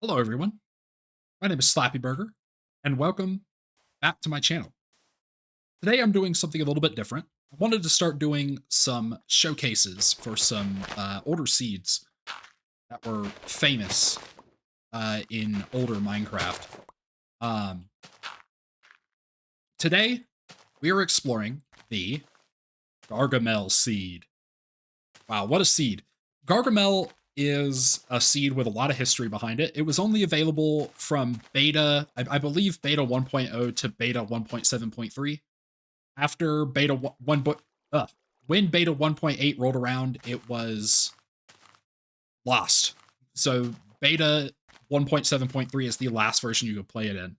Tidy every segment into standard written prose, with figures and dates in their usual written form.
Hello, everyone. My name is Slappy Burger, and welcome back to my channel. Today, I'm doing something a little bit different. I wanted to start doing some showcases for some older seeds that were famous in older Minecraft. Um, Today, we are exploring the Gargamel seed. Wow, what a seed! Gargamel is a seed with a lot of history behind it. It was only available from beta, I believe beta 1.0 to beta 1.7.3. After beta 1, when beta 1.8 rolled around, it was lost. So beta 1.7.3 is the last version you could play it in.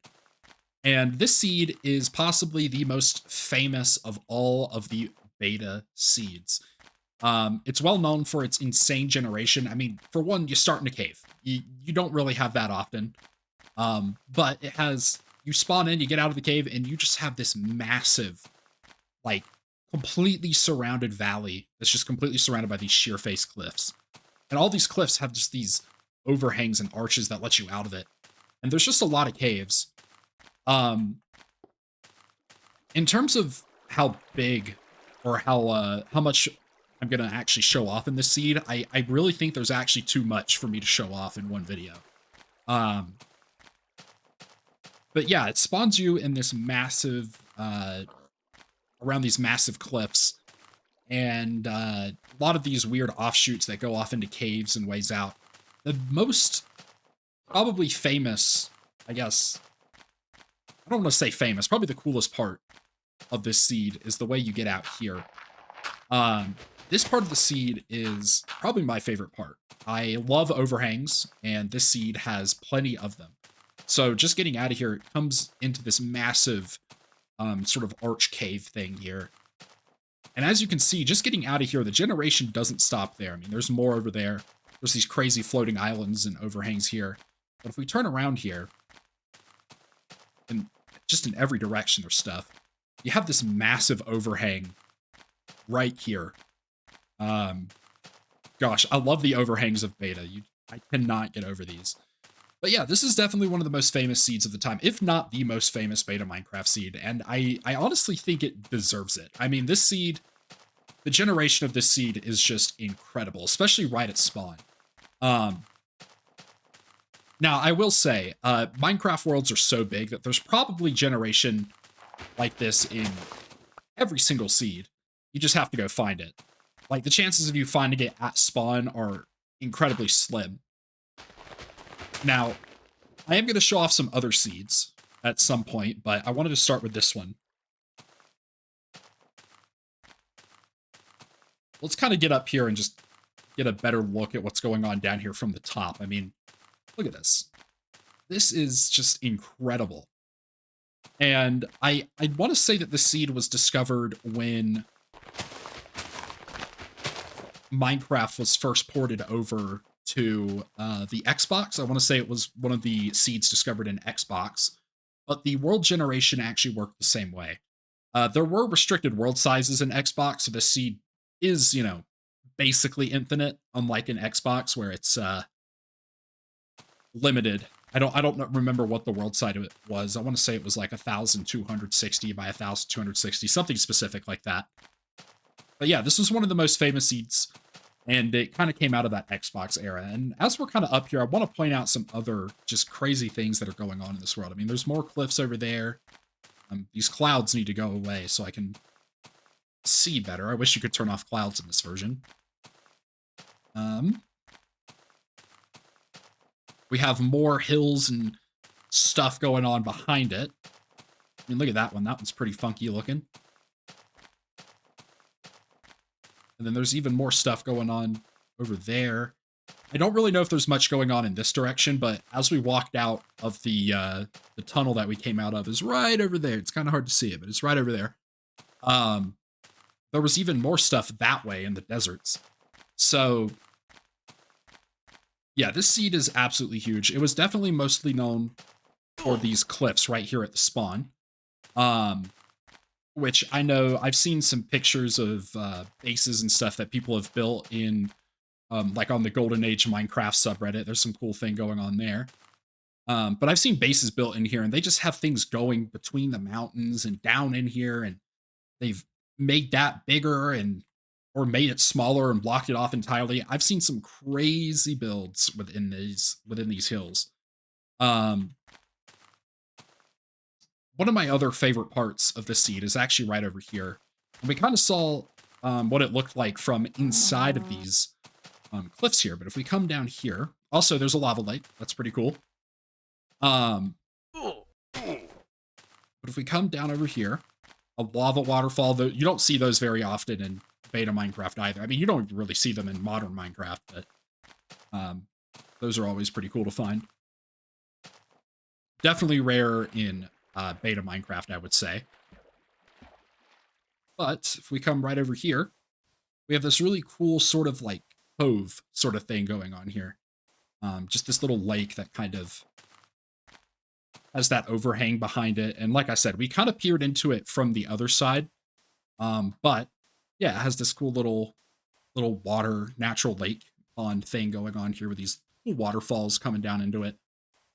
And this seed is possibly the most famous of all of the beta seeds. It's well known for its insane generation. I mean, for one, you start in a cave. You don't really have that often. But it has, you spawn in, you get out of the cave, and you just have this massive, like, completely surrounded valley that's just completely surrounded by these sheer face cliffs. And all these cliffs have just these overhangs and arches that let you out of it. And there's just a lot of caves. Um, in terms of how big or how much I'm gonna actually show off in this seed, I really think there's actually too much for me to show off in one video. Um, but yeah, it spawns you in this massive, around these massive cliffs, and a lot of these weird offshoots that go off into caves and ways out. The most probably famous, I guess, I don't want to say famous, probably the coolest part of this seed is the way you get out here. This part of the seed is probably my favorite part. I love overhangs, and this seed has plenty of them. So just getting out of here, it comes into this massive sort of arch cave thing here. And as you can see, just getting out of here, the generation doesn't stop there. I mean, there's more over there. There's these crazy floating islands and overhangs here. But if we turn around here, and just in every direction there's stuff, you have this massive overhang right here. Gosh, I love the overhangs of beta. I cannot get over these. But yeah, this is definitely one of the most famous seeds of the time, if not the most famous beta Minecraft seed, and I honestly think it deserves it. I mean, this seed, the generation of this seed is just incredible, especially right at spawn. Now, I will say, Minecraft worlds are so big that there's probably generation like this in every single seed. You just have to go find it. Like, the chances of you finding it at spawn are incredibly slim. Now, I am going to show off some other seeds at some point, but I wanted to start with this one. Let's kind of get up here and just get a better look at what's going on down here from the top. I mean, look at this. This is just incredible. And I want to say that the seed was discovered when Minecraft was first ported over to the Xbox. I want to say it was one of the seeds discovered in Xbox, but the world generation actually worked the same way. There were restricted world sizes in Xbox, so the seed is, you know, basically infinite, unlike in Xbox where it's limited. I don't remember what the world size of it was. I want to say it was like 1,260 by 1,260, something specific like that. But yeah, this was one of the most famous seeds, and it kind of came out of that Xbox era. And as we're kind of up here, I want to point out some other just crazy things that are going on in this world. I mean, there's more cliffs over there. These clouds need to go away so I can see better. I wish you could turn off clouds in this version. We have more hills and stuff going on behind it. I mean, look at that one. That one's pretty funky looking. And then there's even more stuff going on over there. I don't really know if there's much going on in this direction, but as we walked out of the tunnel that we came out of is right over there. It's kind of hard to see it, but it's right over there. There was even more stuff that way in the deserts. So, yeah, this seed is absolutely huge. It was definitely mostly known for these cliffs right here at the spawn. Which I know I've seen some pictures of bases and stuff that people have built in, like on the Golden Age Minecraft subreddit. There's some cool thing going on there. But I've seen bases built in here, and they just have things going between the mountains and down in here, and they've made that bigger and or made it smaller and blocked it off entirely. I've seen some crazy builds within these hills. Um, One of my other favorite parts of the seed is actually right over here. And we kind of saw what it looked like from inside of these cliffs here. But if we come down here, also there's a lava lake. That's pretty cool. But if we come down over here, a lava waterfall, though you don't see those very often in beta Minecraft either. I mean, you don't really see them in modern Minecraft, but those are always pretty cool to find. Definitely rare in beta Minecraft, I would say. But if we come right over here, we have this really cool sort of like cove sort of thing going on here. Just this little lake that kind of has that overhang behind it. And like I said, we kind of peered into it from the other side. But yeah, it has this cool little water, natural lake pond thing going on here with these cool waterfalls coming down into it.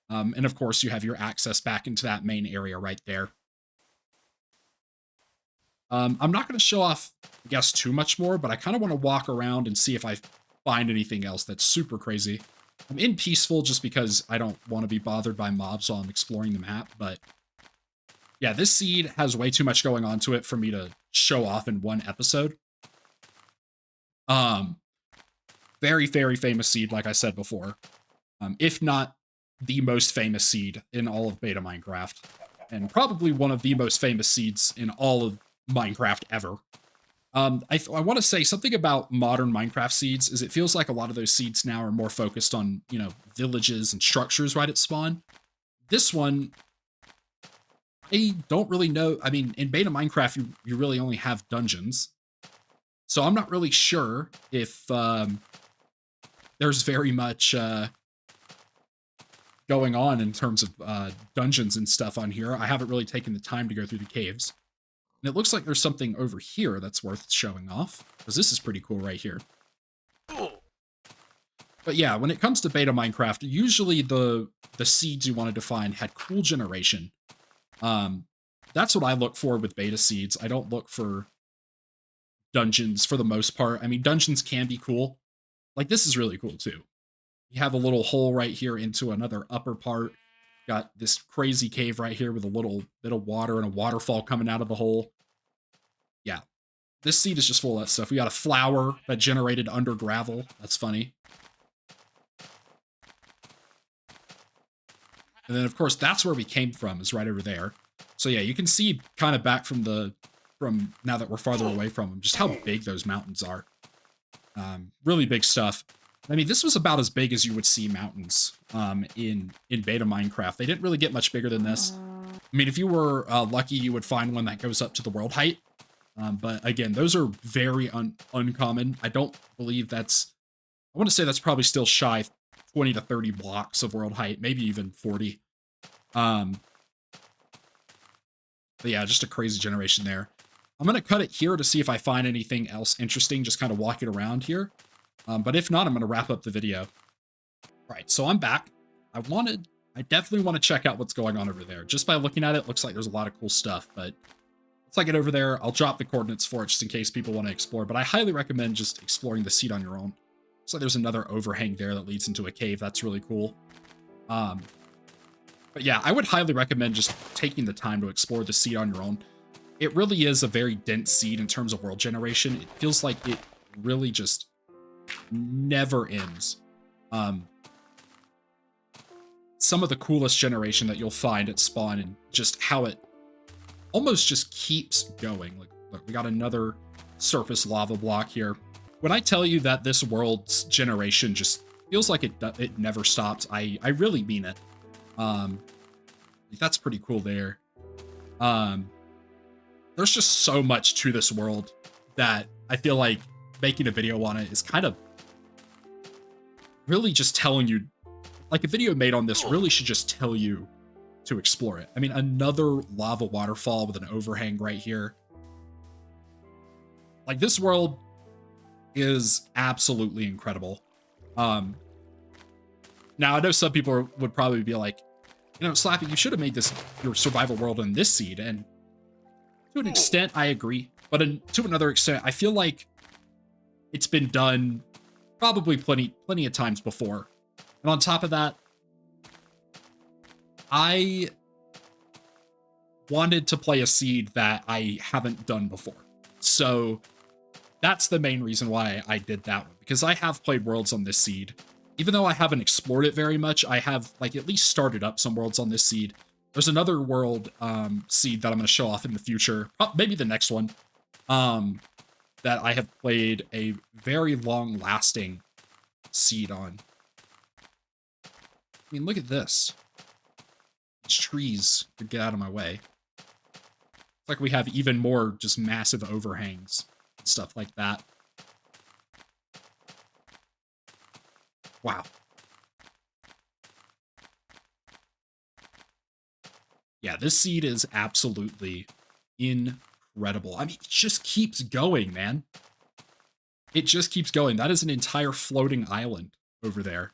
And of course, you have your access back into that main area right there. I'm not going to show off, I guess, too much more, but I kind of want to walk around and see if I find anything else that's super crazy. I'm in peaceful just because I don't want to be bothered by mobs while I'm exploring the map, but yeah, this seed has way too much going on to it for me to show off in one episode. Very, very famous seed, like I said before. If not the most famous seed in all of beta Minecraft, and probably one of the most famous seeds in all of Minecraft ever. I want to say something about modern Minecraft seeds is it feels like a lot of those seeds now are more focused on, you know, villages and structures right at spawn. This one, I don't really know. I mean, in beta Minecraft, you really only have dungeons. So I'm not really sure if there's very much going on in terms of dungeons and stuff on here. I haven't really taken the time to go through the caves. And it looks like there's something over here that's worth showing off, because this is pretty cool right here. But yeah, when it comes to beta Minecraft, usually the seeds you wanted to find had cool generation. That's what I look for with beta seeds. I don't look for dungeons for the most part. I mean, dungeons can be cool. Like, this is really cool too. You have a little hole right here into another upper part. Got this crazy cave right here with a little bit of water and a waterfall coming out of the hole. Yeah, this seed is just full of that stuff. We got a flower that generated under gravel. That's funny. And then, of course, that's where we came from, is right over there. So yeah, you can see kind of back from now that we're farther away from them, just how big those mountains are. Really big stuff. I mean, this was about as big as you would see mountains in beta Minecraft. They didn't really get much bigger than this. I mean, if you were lucky, you would find one that goes up to the world height. But again, those are very uncommon. I don't believe that's... I want to say that's probably still shy 20 to 30 blocks of world height, maybe even 40. But yeah, just a crazy generation there. I'm going to cut it here to see if I find anything else interesting, just kind of walking around here. But if not, I'm going to wrap up the video. All right, so I'm back. I definitely want to check out what's going on over there. Just by looking at it, looks like there's a lot of cool stuff, but once I get over there, I'll drop the coordinates for it just in case people want to explore, but I highly recommend just exploring the seed on your own. So there's another overhang there that leads into a cave. That's really cool. But yeah, I would highly recommend just taking the time to explore the seed on your own. It really is a very dense seed in terms of world generation. It feels like it really just never ends. Some of the coolest generation that you'll find at spawn, and just how it almost just keeps going. Like, look, we got another surface lava block here. When I tell you that this world's generation just feels like it never stops, I really mean it. That's pretty cool there. There's just so much to this world that I feel like making a video on it is kind of really just telling you, like, a video made on this really should just tell you to explore it. I mean, another lava waterfall with an overhang right here. Like, this world is absolutely incredible. Now, I know some people would probably be like, You know, Slappy, you should have made this your survival world in this seed, and to an extent, I agree. But to another extent, I feel like it's been done probably plenty of times before. And on top of that, I wanted to play a seed that I haven't done before. So that's the main reason why I did that one, because I have played worlds on this seed. Even though I haven't explored it very much, I have like at least started up some worlds on this seed. There's another world seed that I'm going to show off in the future, maybe the next one, that I have played a very long-lasting seed on. I mean, look at this. These trees could get out of my way. It's like we have even more just massive overhangs and stuff like that. Wow. Yeah, this seed is absolutely incredible. I mean, it just keeps going, man. It just keeps going. That is an entire floating island over there.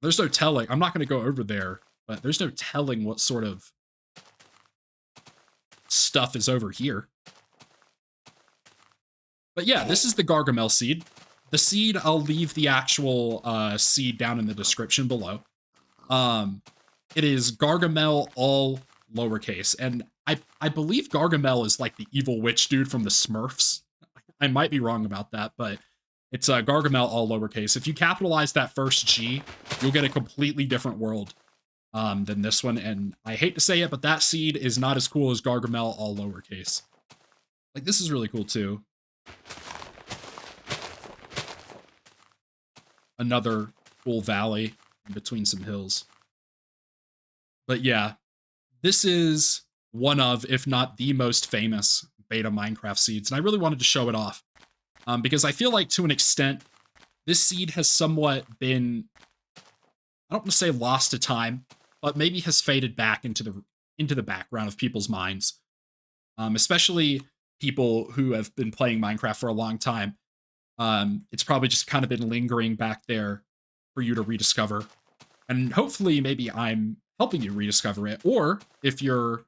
There's no telling. I'm not going to go over there, but there's no telling what sort of stuff is over here. But yeah, this is the Gargamel seed. The seed, I'll leave the actual seed down in the description below. It is Gargamel, all lowercase. And I believe Gargamel is like the evil witch dude from the Smurfs. I might be wrong about that, but it's Gargamel, all lowercase. If you capitalize that first G, you'll get a completely different world than this one. And I hate to say it, but that seed is not as cool as Gargamel, all lowercase. Like, this is really cool, too. Another cool valley in between some hills. But yeah, this is one of, if not the most famous beta Minecraft seeds, and I really wanted to show it off. Because I feel like, to an extent, this seed has somewhat been, I don't want to say lost to time, but maybe has faded back into the background of people's minds. Especially people who have been playing Minecraft for a long time. It's probably just kind of been lingering back there for you to rediscover. And hopefully maybe I'm helping you rediscover it. Or if you've,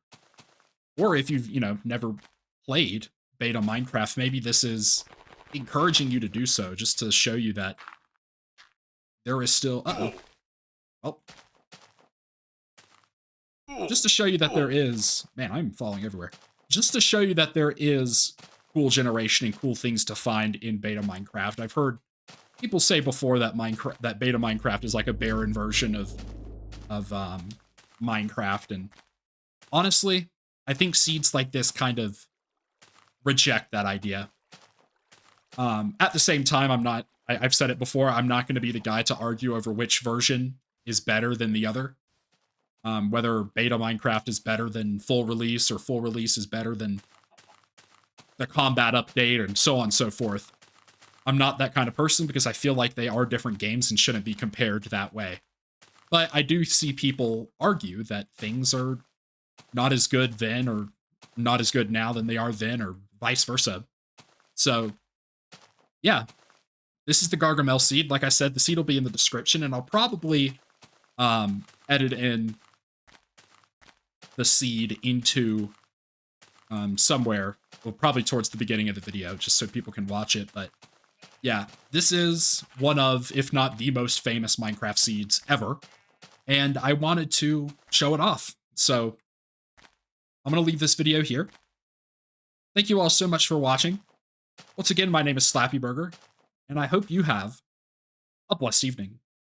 never played beta Minecraft, maybe this is encouraging you to do so, just to show you that there is still, just to show you that there is, man, I'm falling everywhere. Just to show you that there is cool generation and cool things to find in beta Minecraft. I've heard people say before that that beta Minecraft is like a barren version of Minecraft, and honestly, I think seeds like this kind of reject that idea. At the same time, I've said it before, I'm not going to be the guy to argue over which version is better than the other. Whether beta Minecraft is better than full release, or full release is better than the combat update, and so on and so forth. I'm not that kind of person, because I feel like they are different games and shouldn't be compared that way. But I do see people argue that things are not as good then, or not as good now than they are then, or vice versa. So, yeah. This is the Gargamel seed. Like I said, the seed will be in the description, and I'll probably edit in the seed into somewhere, well, probably towards the beginning of the video, just so people can watch it. But yeah, this is one of, if not the most famous Minecraft seeds ever, and I wanted to show it off. So I'm going to leave this video here. Thank you all so much for watching. Once again, my name is Slappy Burger, and I hope you have a blessed evening.